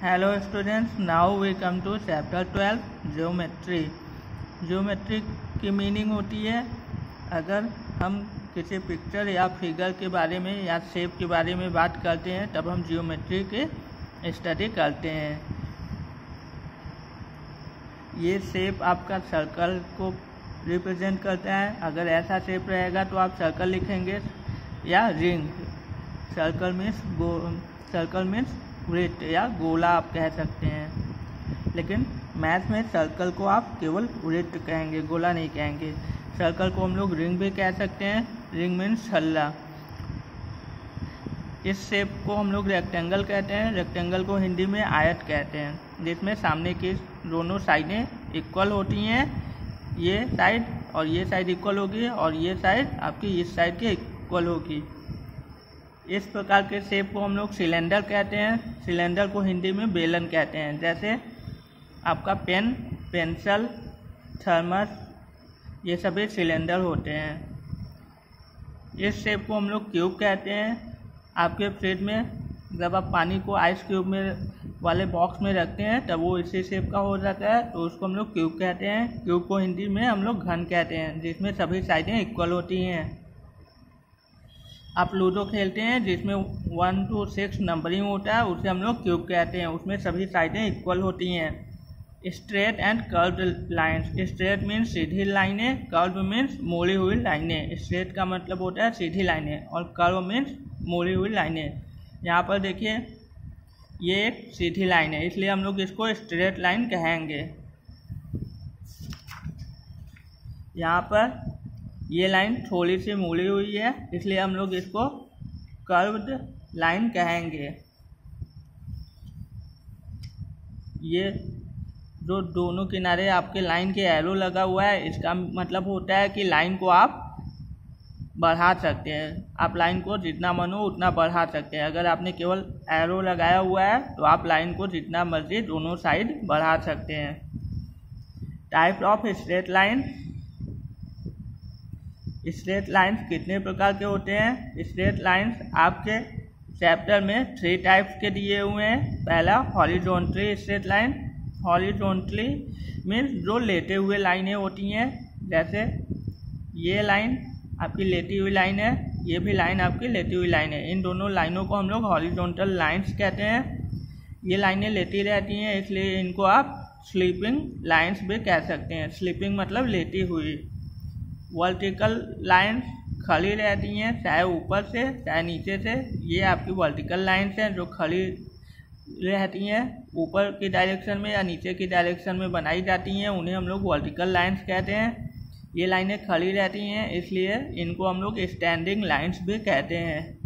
Hello students, now we come to chapter 12 geometry. Geometry की meaning होती है अगर हम किसी पिक्चर या फिगर के बारे में या शेप के बारे में बात करते हैं तब हम ज्योमेट्री की स्टडी करते हैं। ये शेप आपका सर्कल को रिप्रेजेंट करता है। अगर ऐसा शेप रहेगा तो आप सर्कल लिखेंगे या रिंग। सर्कल मीन्स वृत्त या गोला आप कह सकते हैं, लेकिन मैथ में सर्कल को आप केवल वृत्त कहेंगे, गोला नहीं कहेंगे। सर्कल को हम लोग रिंग भी कह सकते हैं। रिंग मीन्स छल्ला। इस शेप को हम लोग रेक्टेंगल कहते हैं। रेक्टेंगल को हिंदी में आयत कहते हैं, जिसमें सामने की दोनों साइडें इक्वल होती हैं। ये साइड और ये साइड इक्वल होगी और ये साइड आपकी इस साइड के इक्वल होगी। इस प्रकार के शेप को हम लोग सिलेंडर कहते हैं। सिलेंडर को हिंदी में बेलन कहते हैं। जैसे आपका पेन, पेंसिल, थर्मस, ये सभी सिलेंडर होते हैं। इस शेप को हम लोग क्यूब कहते हैं। आपके फ्रिज में जब आप पानी को आइस क्यूब में वाले बॉक्स में रखते हैं तब वो इसी शेप का हो जाता है, तो उसको हम लोग क्यूब कहते हैं। क्यूब को हिंदी में हम लोग घन कहते हैं, जिसमें सभी साइडें इक्वल होती हैं। आप लूडो खेलते हैं जिसमें 1 to 6 नंबरिंग होता है, उसे हम लोग क्यूब कहते हैं। उसमें सभी साइडें इक्वल होती हैं। Straight and curved lines. Straight means सीधी लाइनें, कर्व्ड मीन्स मोड़ी हुई लाइनें। स्ट्रेट का मतलब होता है सीधी लाइनें और कर्व मीन्स मोड़ी हुई लाइनें। यहाँ पर देखिए, ये एक सीधी लाइन है, इसलिए हम लोग इसको स्ट्रेट लाइन कहेंगे। यहाँ पर ये लाइन थोड़ी सी मुड़ी हुई है, इसलिए हम लोग इसको कर्व्ड लाइन कहेंगे। ये जो दोनों किनारे आपके लाइन के एरो लगा हुआ है, इसका मतलब होता है कि लाइन को आप बढ़ा सकते हैं। आप लाइन को जितना मन हो उतना बढ़ा सकते हैं। अगर आपने केवल एरो लगाया हुआ है तो आप लाइन को जितना मर्जी दोनों साइड बढ़ा सकते हैं। Type of straight line. Straight lines कितने प्रकार के होते हैं? स्ट्रेट लाइंस आपके चैप्टर में 3 टाइप्स के दिए हुए हैं। पहला horizontally straight line. Horizontally means जो लेटे हुए लाइनें होती हैं। जैसे ये लाइन आपकी लेटी हुई लाइन है, ये भी लाइन आपकी लेटी हुई लाइन है। इन दोनों लाइनों को हम लोग हॉरिजॉन्टल लाइंस कहते हैं। ये लाइनें लेटी रहती हैं, इसलिए इनको आप स्लीपिंग लाइंस भी कह सकते हैं। स्लीपिंग मतलब लेटी हुई। वर्टिकल लाइंस खड़ी रहती हैं, चाहे ऊपर से चाहे नीचे से। ये आपकी वर्टिकल लाइंस हैं जो खड़ी रहती हैं, ऊपर की डायरेक्शन में या नीचे की डायरेक्शन में बनाई जाती हैं, उन्हें हम लोग वर्टिकल लाइंस कहते हैं। ये लाइनें खड़ी रहती हैं, इसलिए इनको हम लोग स्टैंडिंग लाइंस भी कहते हैं।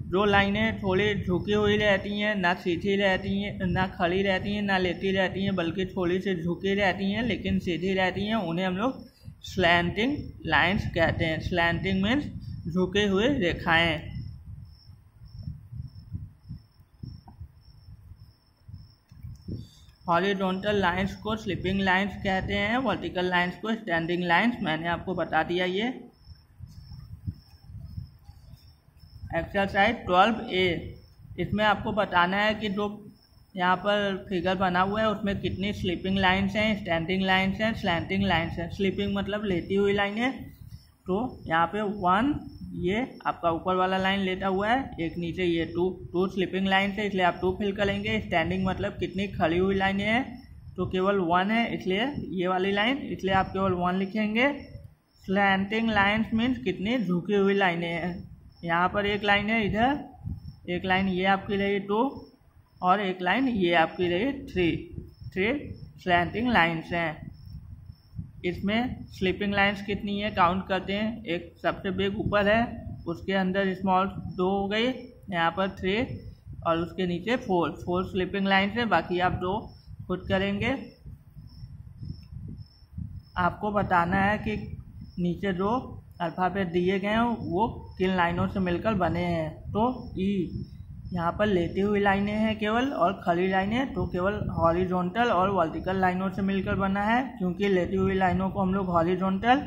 जो लाइनें थोड़ी झुकी हुई रहती हैं, ना सीधी रहती हैं, ना खड़ी रहती हैं, ना लेटी रहती हैं, बल्कि थोड़ी सी झुकी रहती हैं लेकिन सीधी रहती हैं, उन्हें हम लोग स्लैंटिंग लाइंस कहते हैं। स्लैंटिंग मीन्स झुके हुए रेखाएं। हॉरिजॉन्टल लाइंस को स्लीपिंग लाइंस कहते हैं, वर्टिकल लाइंस को स्टैंडिंग लाइंस। मैंने आपको बता दिया। ये एक्सरसाइज 12A, इसमें आपको बताना है कि जो यहाँ पर फिगर बना हुआ है उसमें कितनी स्लीपिंग लाइंस हैं, स्टैंडिंग लाइंस हैं, स्लैंटिंग लाइंस हैं। स्लीपिंग मतलब लेटी हुई लाइनें। तो यहाँ पे 1 ये आपका ऊपर वाला लाइन लेटा हुआ है, एक नीचे ये 2 स्लीपिंग लाइंस है, इसलिए आप 2 फिल करेंगे। स्टैंडिंग मतलब कितनी खड़ी हुई लाइनें हैं, तो केवल 1 है, इसलिए ये वाली लाइन, इसलिए आप केवल 1 लिखेंगे। स्लैंटिंग लाइंस मीन्स कितनी झुकी हुई लाइनें हैं। यहाँ पर एक लाइन है, इधर एक लाइन ये आपकी रही 2 और एक लाइन ये आपकी रही 3 स्लैंटिंग लाइंस हैं। इसमें स्लीपिंग लाइंस कितनी है काउंट करते हैं। एक सबसे बिग ऊपर है, उसके अंदर स्मॉल 2 हो गई, यहाँ पर 3 और उसके नीचे 4 स्लीपिंग लाइंस है। बाकी आप 2 खुद करेंगे। आपको बताना है कि नीचे जो अल्फ़ाबेट दिए गए हैं वो किन लाइनों से मिलकर बने हैं। तो ई यहाँ पर लेटी हुई लाइनें हैं केवल, और खड़ी लाइनें तो केवल हॉरिजॉन्टल और वर्टिकल लाइनों से मिलकर बना है। क्योंकि लेटी हुई लाइनों को हम लोग हॉरिजॉन्टल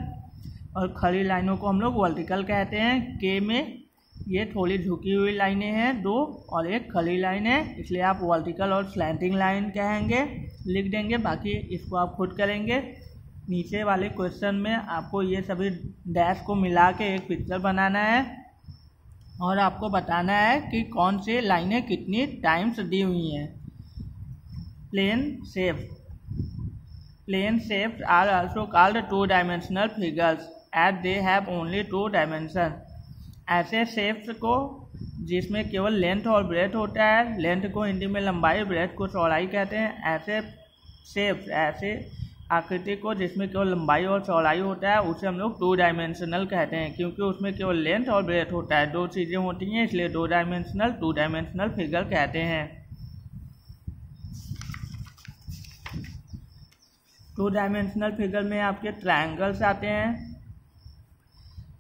और खड़ी लाइनों को हम लोग वर्टिकल कहते हैं। के में ये थोड़ी झुकी हुई लाइनें हैं दो और एक खड़ी लाइन है, इसलिए आप वर्टिकल और स्लैंटिंग लाइन कहेंगे, लिख देंगे। बाकी इसको आप खुद करेंगे। नीचे वाले क्वेश्चन में आपको ये सभी डैश को मिला के एक पिक्चर बनाना है और आपको बताना है कि कौन सी लाइनें कितनी टाइम्स दी हुई हैं। Plane shapes are also called two dimensional figures as they have only two dimension. ऐसे शेप्स को जिसमें केवल लेंथ और ब्रेथ होता है, लेंथ को हिंदी में लंबाई, ब्रेथ को चौड़ाई कहते हैं। ऐसे शेप्स, ऐसे आकृति को जिसमें केवल लंबाई और चौड़ाई होता है, उसे हम लोग टू डायमेंशनल कहते हैं, क्योंकि उसमें केवल लेंथ और ब्रेथ होता है, दो चीज़ें होती हैं, इसलिए टू डायमेंशनल फिगर कहते हैं। टू डायमेंशनल फिगर में आपके ट्रायंगल्स आते हैं।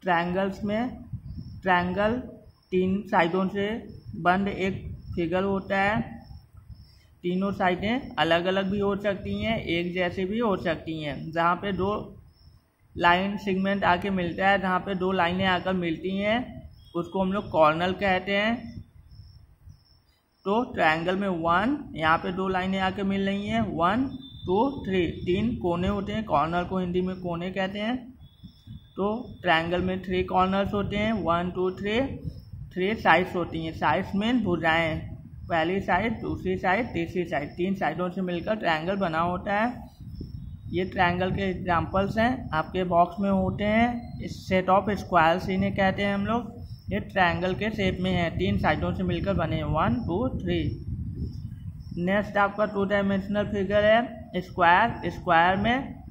ट्रायंगल्स में ट्रायंगल 3 साइडों से बंद एक फिगर होता है। तीनों साइडें अलग अलग भी हो सकती हैं, एक जैसी भी हो सकती हैं। जहाँ पे दो लाइन सेगमेंट आके मिलता है, जहाँ पे दो लाइनें आकर मिलती हैं, उसको हम लोग कॉर्नर कहते हैं। तो ट्रायंगल में 1, यहाँ पे दो लाइनें आके मिल रही हैं, 1 2 3, 3 कोने होते हैं, कॉर्नर को हिंदी में कोने कहते हैं। तो ट्रायंगल में 3 कॉर्नर्स होते हैं, 1 2 3 साइड्स होती हैं। साइड्स में भुजाएं, पहली साइड, दूसरी साइड, तीसरी साइड, 3 साइडों से मिलकर ट्रायंगल बना होता है। ये ट्रायंगल के एग्जांपल्स हैं, आपके बॉक्स में होते हैं। सेट ऑफ स्क्वायर्स इन्हें कहते हैं हम लोग। ये ट्रायंगल के शेप में है, 3 साइडों से मिलकर बने हैं, 1 2 3। नेक्स्ट आपका टू डायमेंशनल फिगर है स्क्वायर। स्क्वायर में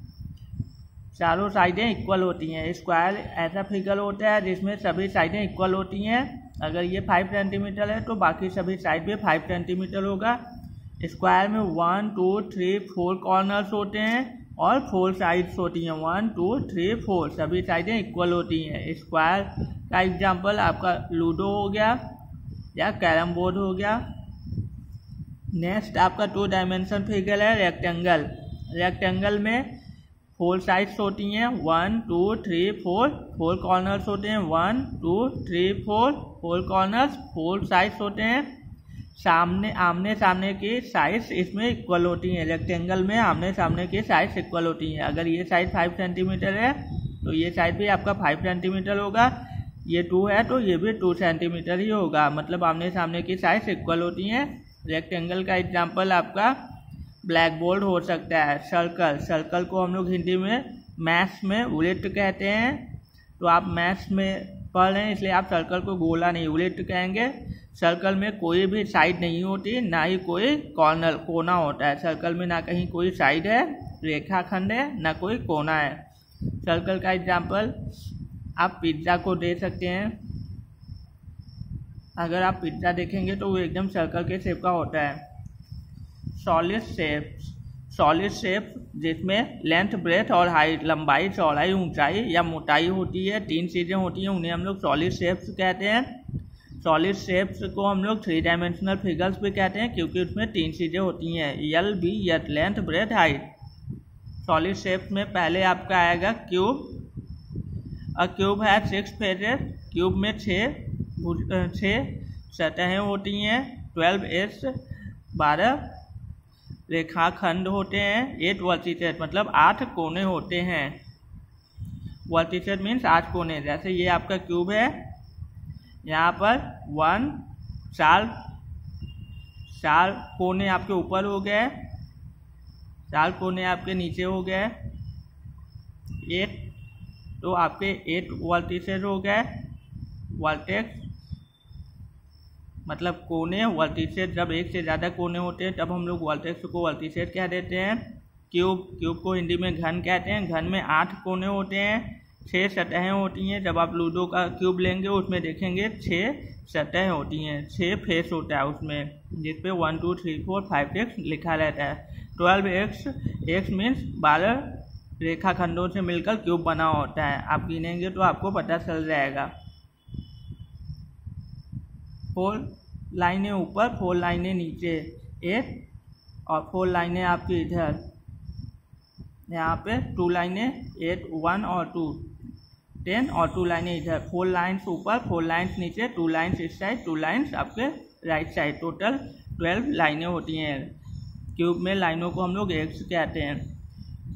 चारों साइडें इक्वल होती हैं। स्क्वायर ऐसा फिगर होता है जिसमें सभी साइडें इक्वल होती हैं। अगर ये 5 सेंटीमीटर है तो बाकी सभी साइड भी 5 सेंटीमीटर होगा। स्क्वायर में 1 2 3 4 कॉर्नर्स होते हैं और 4 साइड्स होती हैं, 1 2 3 4, सभी साइडें इक्वल होती हैं। स्क्वायर का एग्जांपल आपका लूडो हो गया या कैरम बोर्ड हो गया। नेक्स्ट आपका टू डायमेंशन फिगर है रेक्टेंगल। रेक्टेंगल में 4 साइड्स होती हैं, 1 2 3 4, 4 कॉर्नर्स होते हैं, 1 2 3 4 कॉर्नर्स, 4 साइड्स होते हैं। आमने सामने की साइड्स इसमें इक्वल होती हैं। रेक्टेंगल में आमने सामने की साइड्स इक्वल होती हैं। अगर ये साइड 5 सेंटीमीटर है तो ये साइड भी आपका 5 सेंटीमीटर होगा। ये 2 है तो ये भी 2 सेंटीमीटर ही होगा, मतलब आमने सामने की साइड्स इक्वल होती हैं। रेक्टेंगल का एग्जाम्पल आपका ब्लैक बोर्ड हो सकता है। सर्कल को हम लोग हिंदी में मैथ्स में वृत्त कहते हैं। तो आप मैथ्स में पढ़ रहे हैं इसलिए आप सर्कल को गोला नहीं वृत्त कहेंगे। सर्कल में कोई भी साइड नहीं होती, ना ही कोई कोना होता है। सर्कल में ना कहीं कोई साइड है, रेखाखंड है, ना कोई कोना है। सर्कल का एग्जाम्पल आप पिज्ज़ा को दे सकते हैं। अगर आप पिज्ज़ा देखेंगे तो वो एकदम सर्कल के शेप का होता है। सॉलिड शेप जिसमें लेंथ, ब्रेथ और हाइट, लंबाई, चौड़ाई, ऊंचाई या मोटाई होती है, 3 चीज़ें होती हैं, उन्हें हम लोग सॉलिड शेप्स कहते हैं। सॉलिड शेप्स को हम लोग 3 डायमेंशनल फिगर्स भी कहते हैं, क्योंकि उसमें 3 चीज़ें होती हैं, L B H, length, breadth, height. Solid shapes में पहले आपका आएगा क्यूब। अ क्यूब है 6 फेसेस। क्यूब में 6 सतहें होती हैं, 12 एड्स, 12 रेखाखंड होते हैं, 8 वर्टिसेस मतलब 8 कोने होते हैं। वर्टिसेस मीन्स 8 कोने। जैसे ये आपका क्यूब है, यहाँ पर 4 कोने आपके ऊपर हो गए, 4 कोने आपके नीचे हो गए, 8 तो आपके 8 वर्टिसेस हो गए। वर्टेक्स मतलब कोने, वर्टिसेस जब एक से ज़्यादा कोने होते हैं तब हम लोग वर्टेक्स को वर्टिसेस कह देते हैं। क्यूब को हिंदी में घन कहते हैं। घन में 8 कोने होते हैं, 6 सतहें होती हैं। जब आप लूडो का क्यूब लेंगे उसमें देखेंगे 6 सतहें होती हैं, 6 फेस होता है उसमें, जिस पे 1 2 3 4 5 6 लिखा रहता है। 12 एक्स मीन्स 12 रेखाखंडों से मिलकर क्यूब बना होता है। आप गिनेंगे तो आपको पता चल जाएगा। 4 लाइनें ऊपर, 4 लाइनें नीचे, 8 और 4 लाइनें आपकी इधर, यहाँ पे 2 लाइनें, 8 1 और 2। 10 और 2 लाइनें इधर, 4 लाइन्स ऊपर 4 लाइन्स नीचे, 2 लाइन्स इस साइड 2 लाइन्स आपके राइट साइड, टोटल 12 लाइनें होती हैं। क्यूब में लाइनों को हम लोग एग्स कहते हैं।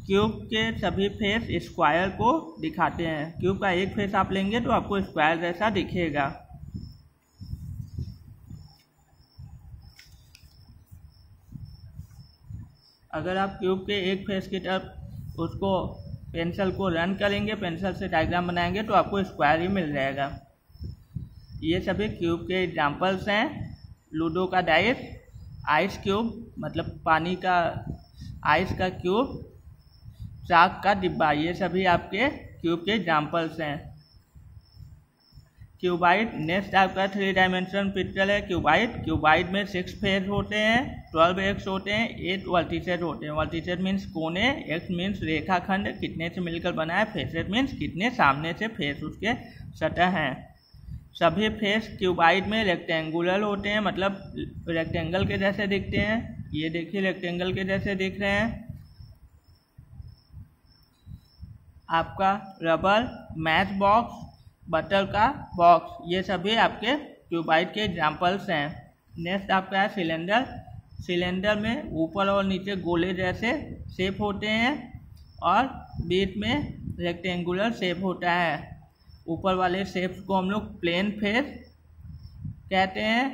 क्यूब के सभी फेस स्क्वायर को दिखाते हैं। क्यूब का एक फेस आप लेंगे तो आपको स्क्वायर जैसा दिखेगा। अगर आप क्यूब के एक फेस की तरफ उसको पेंसिल को रन करेंगे, पेंसिल से डायग्राम बनाएंगे तो आपको स्क्वायर ही मिल जाएगा। ये सभी क्यूब के एग्जांपल्स हैं। लूडो का डाइस, आइस क्यूब मतलब पानी का आइस का क्यूब, चाक का डिब्बा, ये सभी आपके क्यूब के एग्जांपल्स हैं। क्यूबाइड नेक्स्ट आपका 3 डायमेंशन पिक्चर है। क्यूबाइड में 6 फेस होते हैं, 12 एक्स होते हैं, 8 वर्टिसेस होते हैं। वर्टिसेस मीन्स कोने, एक्स मीन्स रेखाखंड कितने से मिलकर बना है, फेसेस मीन्स कितने सामने से फेस उसके सतह हैं। सभी फेस क्यूबाइड में रेक्टेंगुलर होते हैं, मतलब रेक्टेंगल के जैसे दिखते हैं। ये देखिए रेक्टेंगल के जैसे दिख रहे हैं। आपका रबर, मैच बॉक्स, बटर का बॉक्स, ये सभी आपके क्यूबाइड के एग्जांपल्स हैं। नेक्स्ट आपका है सिलेंडर। सिलेंडर में ऊपर और नीचे गोले जैसे शेप होते हैं और बीच में रेक्टेंगुलर शेप होता है। ऊपर वाले शेप्स को हम लोग प्लेन फेस कहते हैं।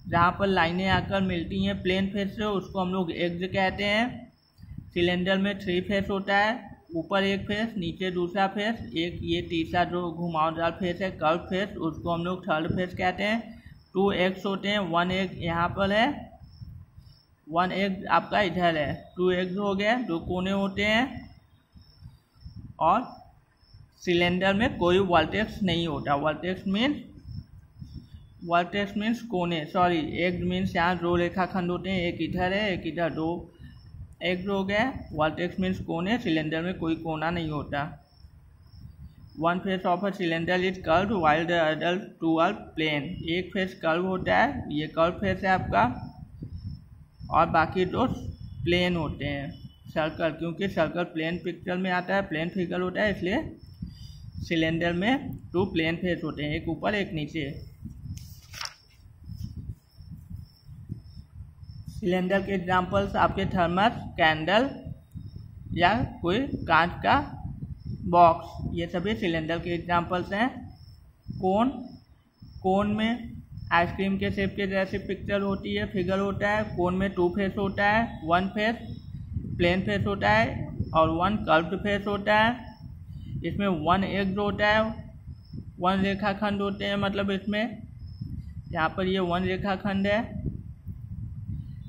जहाँ पर लाइनें आकर मिलती हैं प्लेन फेस से उसको हम लोग एग्ज कहते हैं। सिलेंडर में 3 फेस होता है, ऊपर एक फेस, नीचे दूसरा फेस, एक ये तीसरा जो घुमावदार फेस है कर्व फेस, उसको हम लोग थर्ड फेस कहते हैं। 2 एग्स होते हैं, 1 एग यहाँ पर है, 1 एग आपका इधर है। 2 एग्स हो गए, 2 कोने होते हैं। और सिलेंडर में कोई वर्टेक्स नहीं होता। वर्टेक्स मीन्स कोने, सॉरी एग मीन्स यहाँ 2 रेखाखंड होते हैं, एक इधर है एक इधर, 2 एग हो गए। वर्टेक्स मीन्स कोने, सिलेंडर में कोई कोना नहीं होता। 1 face of a cylinder is curved while the other 2 are plane. एक फेस कर्व होता है, ये कर्व फेस है आपका, और बाकी 2 प्लेन होते हैं। सर्कल, क्योंकि सर्कल प्लेन पिक्चर में आता है, प्लेन फिगर होता है, इसलिए सिलेंडर में 2 प्लेन फेस होते हैं, एक ऊपर एक नीचे। सिलेंडर के एग्जांपल्स आपके थर्मस, कैंडल या कोई कांच का बॉक्स, ये सभी सिलेंडर के एग्जांपल्स हैं। कोन में आइसक्रीम के शेप के जैसी पिक्चर होती है, फिगर होता है। कोन में 2 फेस होता है, 1 फेस प्लेन फेस होता है और 1 कर्व्ड फेस होता है। इसमें 1 एग होता है, 1 रेखाखंड होते हैं, मतलब इसमें यहाँ पर ये 1 रेखाखंड है,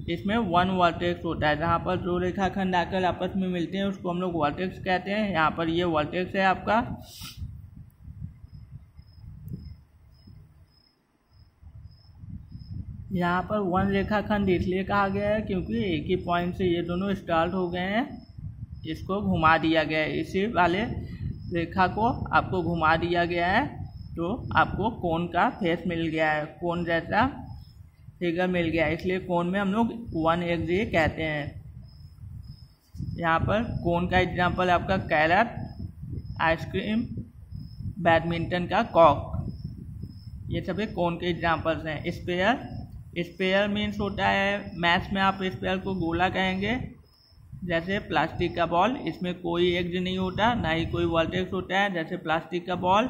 इसमें 1 वर्टेक्स होता है। जहाँ पर 2 रेखाखंड आकर आपस में मिलते हैं उसको हम लोग वर्टेक्स कहते हैं। यहाँ पर ये वर्टेक्स है आपका। यहाँ पर 1 रेखाखंड इसलिए कहा गया है क्योंकि एक ही पॉइंट से ये दोनों स्टार्ट हो गए हैं, इसको घुमा दिया गया है। इसी वाले रेखा को आपको घुमा दिया गया है तो आपको कोन का फेस मिल गया है, कोन जैसा फिगर मिल गया, इसलिए कोन में हम लोग 1 एग्ज कहते हैं। यहाँ पर कोन का एग्जांपल आपका कैरट, आइसक्रीम, बैडमिंटन का कॉक, ये सभी कोन के एग्जांपल्स हैं। स्पेयर मीन्स होता है, मैथ्स में आप स्पेयर को गोला कहेंगे, जैसे प्लास्टिक का बॉल, इसमें कोई एग्ज नहीं होता, ना ही कोई वर्टेक्स होता है। जैसे प्लास्टिक का बॉल,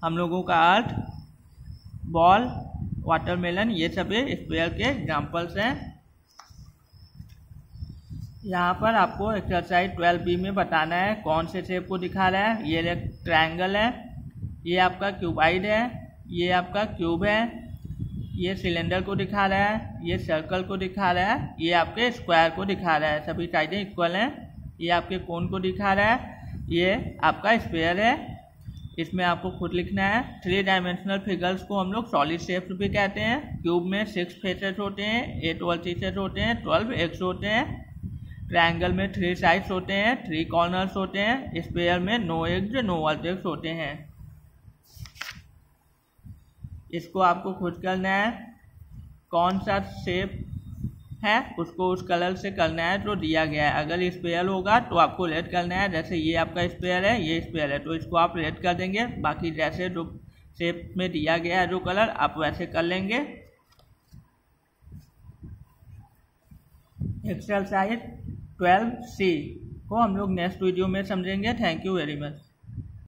हम लोगों का अर्थ, बॉल, वाटरमेलन, ये सभी स्पेयर के एग्जांपल्स हैं। यहाँ पर आपको एक्सरसाइज 12B में बताना है कौन से शेप को दिखा रहा है। ये ट्रायंगल है, ये आपका क्यूबाइड है, ये आपका क्यूब है, ये सिलेंडर को दिखा रहा है, ये सर्कल को दिखा रहा है, ये आपके स्क्वायर को दिखा रहा है, सभी साइडें इक्वल हैं। ये आपके कोन को दिखा रहा है, ये आपका स्फीयर है, इसमें आपको खुद लिखना है। 3 डायमेंशनल फिगर्स को हम लोग सॉलिड शेप्स भी कहते हैं। क्यूब में 6 फेसेस होते हैं, 8 वर्टिसेस होते हैं, 12 एक्स होते हैं। ट्रायंगल में 3 साइड्स होते हैं, 3 कॉर्नर्स होते हैं। स्फीयर में नो एग्ज नो वर्टेक्स होते हैं। इसको आपको खुद करना है, कौन सा शेप है उसको उस कलर से करना है जो दिया गया है। अगर स्पेयर होगा तो आपको रेड करना है, जैसे ये आपका स्पेयर है, ये स्पेयर है तो इसको आप रेड कर देंगे। बाकी जैसे जो शेप में दिया गया है जो कलर आप वैसे कर लेंगे। एक्सरसाइज 12C को हम लोग नेक्स्ट वीडियो में समझेंगे। Thank you very much.